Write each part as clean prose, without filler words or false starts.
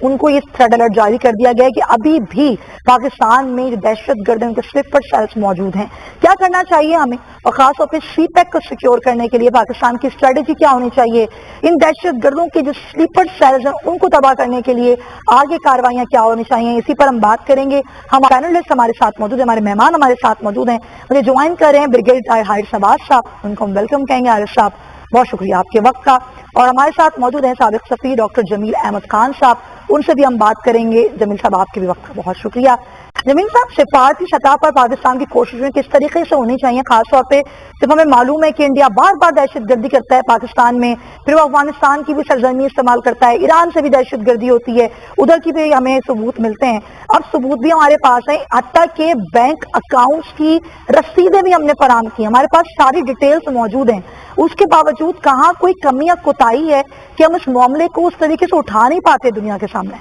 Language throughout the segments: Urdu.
ان کو یہ تھریڈ الرٹ جاری کر دیا گیا ہے کہ ابھی بھی پاکستان میں جو دہشت گرد ہیں ان کے سلیپر سیلز موجود ہیں. کیا کرنا چاہیے ہمیں, اور خاص طور پہ سی پیک کو سیکیور کرنے کے لیے پاکستان کی اسٹریٹجی کیا ہونی چاہیے, ان دہشت گردوں کے جو سلیپر سیلز ہیں ان کو تباہ کرنے کے لیے آگے کاروائیاں کیا ہونی چاہیے, اسی پر ہم بات کریں گے. ہم پینلسٹ ہمارے ساتھ موجود ہیں, ہمارے مہمان ہمارے ساتھ موجود ہیں. مجھے جوائن کر رہے ہیں بریگیڈ حارث عباس صاحب, ان کو ہم ویلکم کہیں گے. حارث صاحب بہت شکریہ آپ کے وقت کا. اور ہمارے ساتھ موجود ہیں سابق سفیر ڈاکٹر جمیل احمد خان صاحب, ان سے بھی ہم بات کریں گے. جمیل صاحب آپ کے بھی وقت کا بہت شکریہ. جمیل صاحب, سفارتی سطح پر پاکستان کی کوششیں کس طریقے سے ہونی چاہیے, خاص طور پہ جب ہمیں معلوم ہے کہ انڈیا بار بار دہشت گردی کرتا ہے پاکستان میں, پھر وہ افغانستان کی بھی سرزمین استعمال کرتا ہے, ایران سے بھی دہشت گردی ہوتی ہے, ادھر کی بھی ہمیں ثبوت ملتے ہیں. اب ثبوت بھی ہمارے پاس ہیں, حتیٰ کہ بینک اکاؤنٹس کی رسیدیں بھی ہم نے فراہم کی, ہمارے پاس ساری ڈیٹیلز موجود ہیں. اس کے باوجود کہاں کوئی کمی یا کوتاہی ہے کہ ہم اس معاملے کو اس طریقے سے اٹھا نہیں پاتے دنیا کے سامنے؟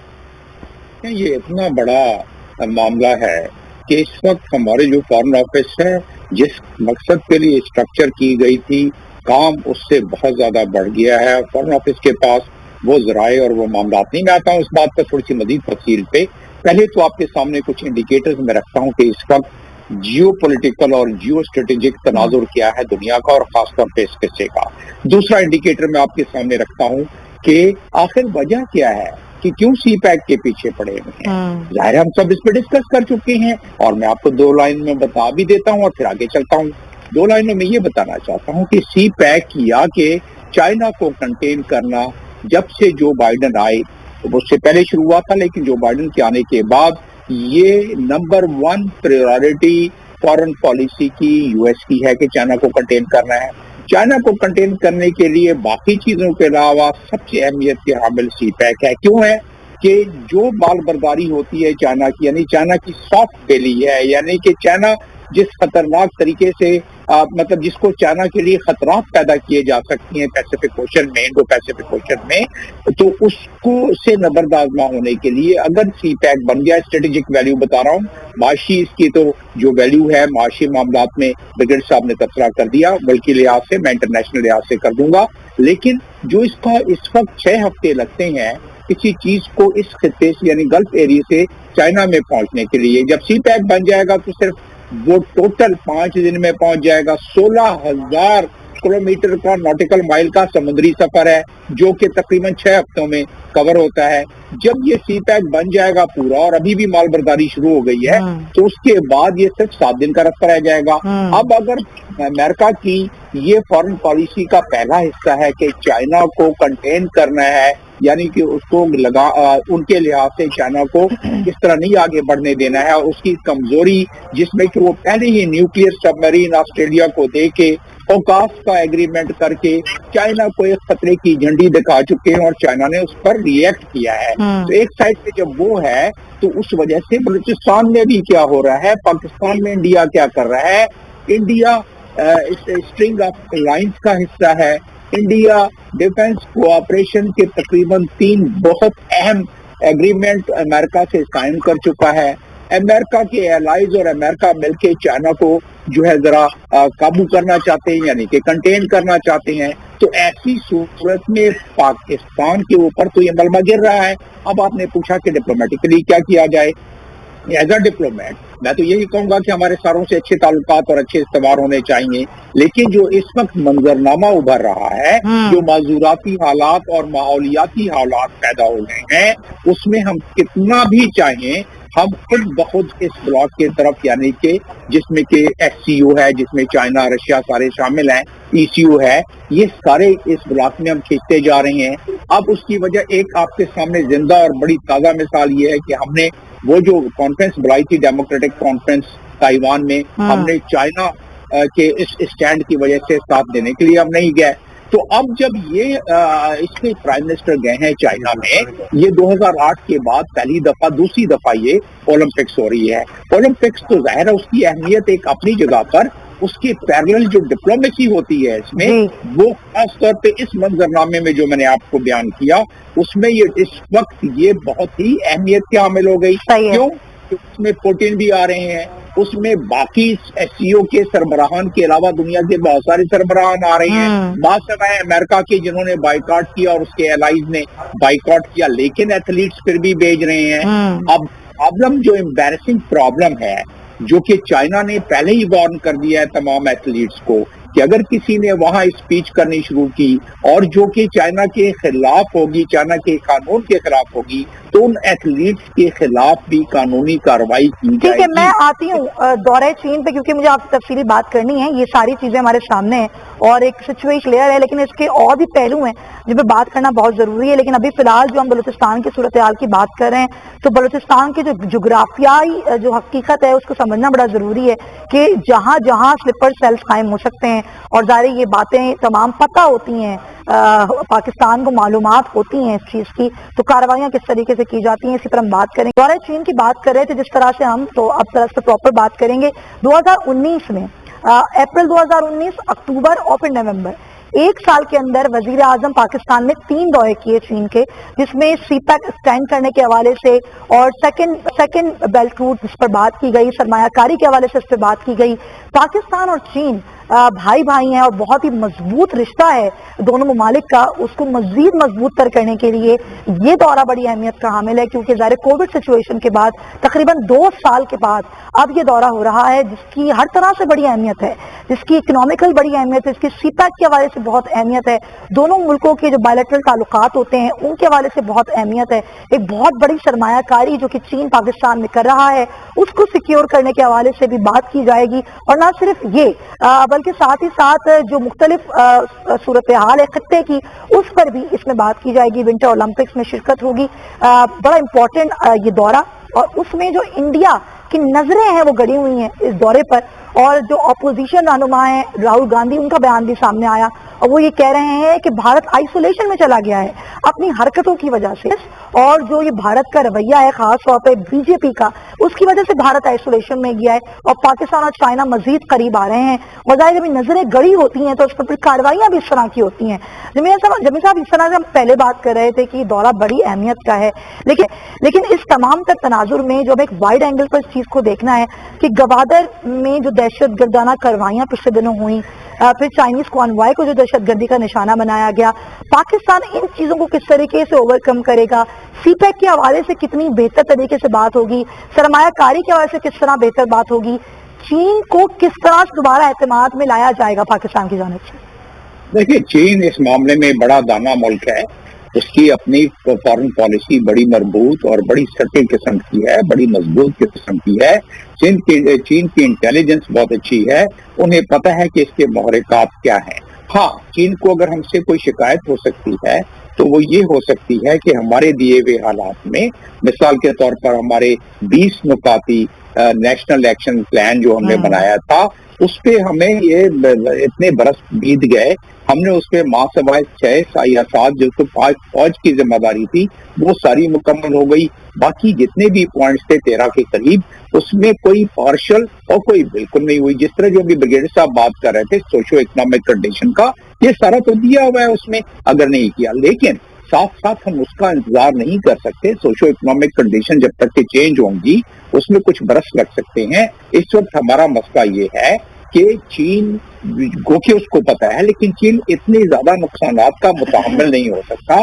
یہ اتنا بڑا معاملہ ہے کہ اس وقت ہمارے جو فارن آفس ہے, جس مقصد کے لیے اسٹرکچر کی گئی تھی, کام اس سے بہت زیادہ بڑھ گیا ہے. فارن آفس کے پاس وہ ذرائع اور وہ معاملات نہیں. میں آتا ہوں اس بات پر تھوڑی سی مزید تفصیل پہ. پہلے تو آپ کے سامنے کچھ انڈیکیٹرز میں رکھتا ہوں کہ اس وقت جیو پولیٹیکل اور جیو اسٹریٹجک تناظر کیا ہے دنیا کا, اور خاص طور پہ اس قصے کا. دوسرا انڈیکیٹر میں آپ کے سامنے رکھتا ہوں کہ آخر وجہ کیا ہے کہ کیوں سی پیک کے پیچھے پڑے ہوئے ہیں. ظاہر ہم سب اس پہ ڈسکس کر چکے ہیں, اور میں آپ کو 2 لائن میں بتا بھی دیتا ہوں اور پھر آگے چلتا ہوں. 2 لائنوں میں یہ بتانا چاہتا ہوں کہ سی پیک یا کہ چائنا کو کنٹین کرنا جب سے جو بائیڈن آئے, اس سے پہلے شروع ہوا تھا, لیکن جو بائیڈن کے آنے کے بعد یہ نمبر 1 پریورٹی فارن پالیسی کی یو ایس کی ہے کہ چائنا کو کنٹین کرنا ہے. چائنا کو کنٹین کرنے کے لیے باقی چیزوں کے علاوہ سب سے اہمیت کے حامل سی پیک ہے. کیوں ہے کہ جو مال برداری ہوتی ہے چائنا کی, یعنی چائنا کی سافٹ بیلی ہے, یعنی کہ چائنا جس خطرناک طریقے سے مطلب جس کو چائنا کے لیے خطرات پیدا کیے جا سکتی ہیں پیسیفک اوشن میں, انڈو پیسیفک اوشن میں, تو اس کو سے نبرداز نہ ہونے کے لیے اگر سی پیک بن گیا, اسٹریٹجک ویلیو بتا رہا ہوں, معاشی اس کی تو جو ویلیو ہے معاشی معاملات میں بریگیڈ صاحب نے تبصرہ کر دیا, ملکی لحاظ سے, میں انٹرنیشنل لحاظ سے کر دوں گا. لیکن جو اس کا اس وقت 6 ہفتے لگتے ہیں کسی چیز کو اس خطے سے یعنی گلف ایریا سے چائنا میں پہنچنے کے لیے, جب سی پیک بن جائے گا تو صرف وہ ٹوٹل 5 دن میں پہنچ جائے گا. 16,000 کلومیٹر کا ناٹیکل مائل کا سمندری سفر ہے جو کہ تقریباً 6 ہفتوں میں کور ہوتا ہے. جب یہ سی پیک بن جائے گا پورا, اور ابھی بھی مال برداری شروع ہو گئی ہے, تو اس کے بعد یہ صرف 7 دن کا رستہ رہ جائے گا. اب اگر امریکہ کی یہ فارن پالیسی کا پہلا حصہ ہے کہ چائنا کو کنٹین کرنا ہے, یعنی کہ اس کو ان کے لحاظ سے چائنا کو اس طرح نہیں آگے بڑھنے دینا ہے, اور اس کی کمزوری جس میں کہ وہ پہلے ہی نیوکلیئر سب میرین آسٹریلیا کو دے کے اوکاس کا ایگریمنٹ کر کے چائنا کو ایک خطرے کی جھنڈی دکھا چکے ہیں, اور چائنا نے اس پر ریئیکٹ کیا ہے. تو ایک سائڈ پہ جب وہ ہے تو اس وجہ سے بلوچستان میں بھی کیا ہو رہا ہے, پاکستان میں انڈیا کیا کر رہا ہے. انڈیا اسٹرنگ آف لائنز کا حصہ ہے. انڈیا ڈیفنس کوآپریشن کے تقریباً 3 بہت اہم ایگریمنٹ امریکہ سے سائن کر چکا ہے. امریکہ کے ایلائز اور امریکہ مل کے چائنا کو جو ہے ذرا قابو کرنا چاہتے ہیں, یعنی کہ کنٹین کرنا چاہتے ہیں. تو ایسی صورت میں پاکستان کے اوپر تو یہ ملمہ گر رہا ہے. اب آپ نے پوچھا کہ ڈپلومیٹکلی کیا کیا جائے. ایز اے ڈپلومیٹ میں تو یہی کہوں گا کہ ہمارے ساروں سے اچھے تعلقات اور اچھے استوار ہونے چاہیے, لیکن جو اس وقت منظرنامہ ابھر رہا ہے, جو معذوراتی حالات اور ماحولیاتی حالات پیدا ہو گئے ہیں, اس میں ہم کتنا بھی چاہیں ہم خود بخود اس بلاک کے طرف, یعنی کہ جس میں کہ ایس سی او ہے, جس میں چائنا رشیا سارے شامل ہیں, ای سی او ہے, یہ سارے اس بلاک میں ہم کھینچتے جا رہے ہیں. اب اس کی وجہ ایک آپ کے سامنے زندہ اور بڑی تازہ مثال یہ ہے کہ ہم نے وہ جو کانفرنس بلائی تھی ڈیموکریٹک کانفرنس تائیوان میں, ہم نے چائنا کے اس اسٹینڈ کی وجہ سے ساتھ دینے کے لیے ہم نہیں گئے. تو اب جب یہ اس کے پرائم منسٹر گئے ہیں چائنا میں, یہ 2008 کے بعد پہلی دفعہ, دوسری دفعہ یہ اولمپکس ہو رہی ہے. اولمپکس تو ظاہر ہے اس کی اہمیت ایک اپنی جگہ پر, اس کی پیرلل جو ڈپلومیسی ہوتی ہے اس میں, وہ خاص طور پہ اس منظرنامے میں جو میں نے آپ کو بیان کیا, اس میں یہ اس وقت یہ بہت ہی اہمیت کے حامل ہو گئی. کیوں؟ اس میں پوٹن بھی آ رہے ہیں, اس میں باقی SCO کے سربراہان کے علاوہ دنیا کے بہت سارے سربراہان آ رہے ہیں، بعض سمے امریکہ کے جنہوں نے بائیکاٹ کیا اور اس کے الائز نے بائیکاٹ کیا، لیکن ایتھلیٹس پھر بھی بھیج رہے ہیں۔ اب پرابلم جو امبیرسنگ پرابلم ہے، جو کہ چائنا نے پہلے ہی وارن کر دیا ہے تمام ایتھلیٹس کو کہ اگر کسی نے وہاں اسپیچ کرنی شروع کی اور جو کہ چائنا کے خلاف ہوگی، چائنا کے قانون کے خلاف ہوگی، تو ان ایتھلیٹس کے خلاف بھی قانونی کارروائی کی جائے گی۔ ٹھیک ہے، میں آتی ہوں دورہ چین پہ، کیونکہ مجھے آپ سے تفصیلی بات کرنی ہے۔ یہ ساری چیزیں ہمارے سامنے ہیں اور ایک سچویشن کلیئر ہے، لیکن اس کے اور بھی پہلو ہیں جن پہ بات کرنا بہت ضروری ہے۔ لیکن ابھی فی الحال جو ہم بلوچستان کی صورتحال کی بات کر رہے ہیں، تو بلوچستان کی جو جغرافیائی جو حقیقت ہے اس کو سمجھنا بڑا ضروری ہے کہ جہاں جہاں سلیپر سیلز قائم ہو سکتے ہیں، اور ظاہر یہ باتیں تمام پتہ ہوتی ہیں، پاکستان کو معلومات ہوتی ہیں اس چیز کی، تو کارروائیاں کس طریقے سے کی جاتی ہیں، اسی پر ہم بات کریں گے۔ دورہ چین کی بات کر رہے تھے جس طرح سے ہم، تو اب طرح سے پراپر بات کریں گے۔ 2019 میں اپریل 2019، اکتوبر اور پھر نومبر، ایک سال کے اندر وزیر اعظم پاکستان نے 3 دورے کیے چین کے، جس میں سی پیک ایکسٹینڈ کرنے کے حوالے سے اور سیکنڈ بیلٹ روٹ جس پر بات کی گئی، سرمایہ کاری کے حوالے سے اس پر بات کی گئی۔ پاکستان اور چین بھائی بھائی ہیں اور بہت ہی مضبوط رشتہ ہے دونوں ممالک کا، اس کو مزید مضبوط تر کرنے کے لیے یہ دورہ بڑی اہمیت کا حامل ہے، کیونکہ ظاہر کووڈ سچویشن کے بعد تقریباً 2 سال کے بعد اب یہ دورہ ہو رہا ہے، جس کی ہر طرح سے بڑی اہمیت ہے، جس کی اکنامیکل بڑی اہمیت ہے، اس کی سی پیک کے حوالے سے بہت اہمیت ہے، دونوں ملکوں کے جو بائلیٹرل تعلقات ہوتے ہیں ان کے حوالے سے بہت اہمیت ہے۔ ایک بہت بڑی سرمایہ کاری جو کہ چین پاکستان میں کر رہا ہے، اس کو سیکیور کرنے کے حوالے سے بھی بات کی جائے گی، اور نہ صرف یہ بلکہ ساتھ ہی ساتھ جو مختلف صورتحال ہے خطے کی، اس پر بھی اس میں بات کی جائے گی۔ ونٹر اولمپکس میں شرکت ہوگی، بڑا امپورٹنٹ یہ دورہ، اور اس میں جو انڈیا کی نظریں ہیں وہ گڑی ہوئی ہیں اس دورے پر، اور جو اپوزیشن رہنما ہیں راہل گاندھی، ان کا بیان بھی سامنے آیا، اور وہ یہ کہہ رہے ہیں کہ بھارت آئسولیشن میں چلا گیا ہے اپنی حرکتوں کی وجہ سے، اور جو یہ بھارت کا رویہ ہے خاص طور پہ BJP کا، اس کی وجہ سے بھارت آئسولیشن میں گیا ہے، اور پاکستان اور چائنا مزید قریب آ رہے ہیں۔ بظاہر جب نظریں گڑی ہوتی ہیں تو اس پر پھر کارروائیاں بھی اس طرح کی ہوتی ہیں۔ جمیل صاحب، اس طرح سے ہم پہلے بات کر رہے تھے کہ دورہ بڑی اہمیت کا ہے، لیکن اس تمام تر تناظر میں جو ایک وائڈ اینگل پر اس چیز کو دیکھنا ہے کہ گوادر میں جو دہشت گردانہ کارروائیاں پچھلے دنوں ہوئیں، پھر چائنیز کانوائے کو جو دہشت گردی کا نشانہ بنایا گیا، پاکستان ان چیزوں کو کس طریقے سے اوور کم کرے گا، سی پیک کے حوالے سے کتنی بہتر طریقے سے بات ہوگی، سرمایہ کاری کے حوالے سے کس طرح بہتر بات ہوگی، چین کو کس طرح سے دوبارہ اعتماد میں لایا جائے گا پاکستان کی جانب سے؟ دیکھیے، چین اس معاملے میں بڑا دانا ملک ہے، اس کی اپنی فارن پالیسی بڑی مربوط اور بڑی سٹل قسم کی ہے، بڑی مضبوط قسم کی ہے۔ چین کی انٹیلیجنس بہت اچھی ہے، انہیں پتہ ہے کہ اس کے محرکات کیا ہیں۔ ہاں، چین کو اگر ہم سے کوئی شکایت ہو سکتی ہے تو وہ یہ ہو سکتی ہے کہ ہمارے دیے ہوئے حالات میں، مثال کے طور پر ہمارے 20 نکاتی نیشنل ایکشن پلان جو ہم نے بنایا تھا، اس پہ ہمیں یہ اتنے برس بیت گئے، ہم نے اس پہ ماہ سوائے 6 یا 7 جو تو فوج کی ذمہ داری تھی وہ ساری مکمل ہو گئی۔ باقی جتنے بھی پوائنٹس تھے 13 کے قریب، اس میں کوئی پارشل اور کوئی بالکل نہیں ہوئی۔ جس طرح جو ابھی بریگیڈیئر صاحب بات کر رہے تھے سوشو اکنامک کنڈیشن کا، یہ سارا تو دیا ہوا ہے اس میں، اگر نہیں کیا، لیکن ساتھ ساتھ ہم اس کا انتظار نہیں کر سکتے۔ سوشو اکنامک کنڈیشن جب تک کہ چینج ہوں گی اس میں کچھ برس لگ سکتے ہیں۔ اس وقت ہمارا مسئلہ یہ ہے کہ چین گو کہ اس کو پتا ہے، لیکن چین اتنے زیادہ نقصانات کا متحمل نہیں ہو سکتا۔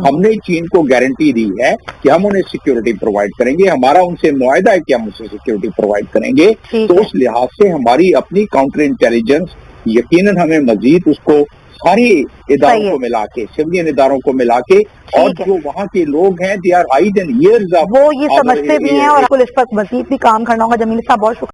ہم نے چین کو گارنٹی دی ہے کہ ہم انہیں سیکیورٹی پرووائڈ کریں گے، ہمارا ان سے معاہدہ ہے کہ ہم اسے سیکیورٹی پرووائڈ کریں گے، تو اس لحاظ سے ہماری اپنی کاؤنٹر انٹیلیجنس یقیناً ہمیں مزید اس کو سارے اداروں کو ملا کے، سویلین اداروں کو ملا کے، اور جو وہاں کے لوگ ہیں they are hide and years of وہ یہ سمجھتے بھی ہیں، اور آپ کو اس پر مزید بھی کام کرنا ہوگا۔ جمیل صاحب بہت شکریہ۔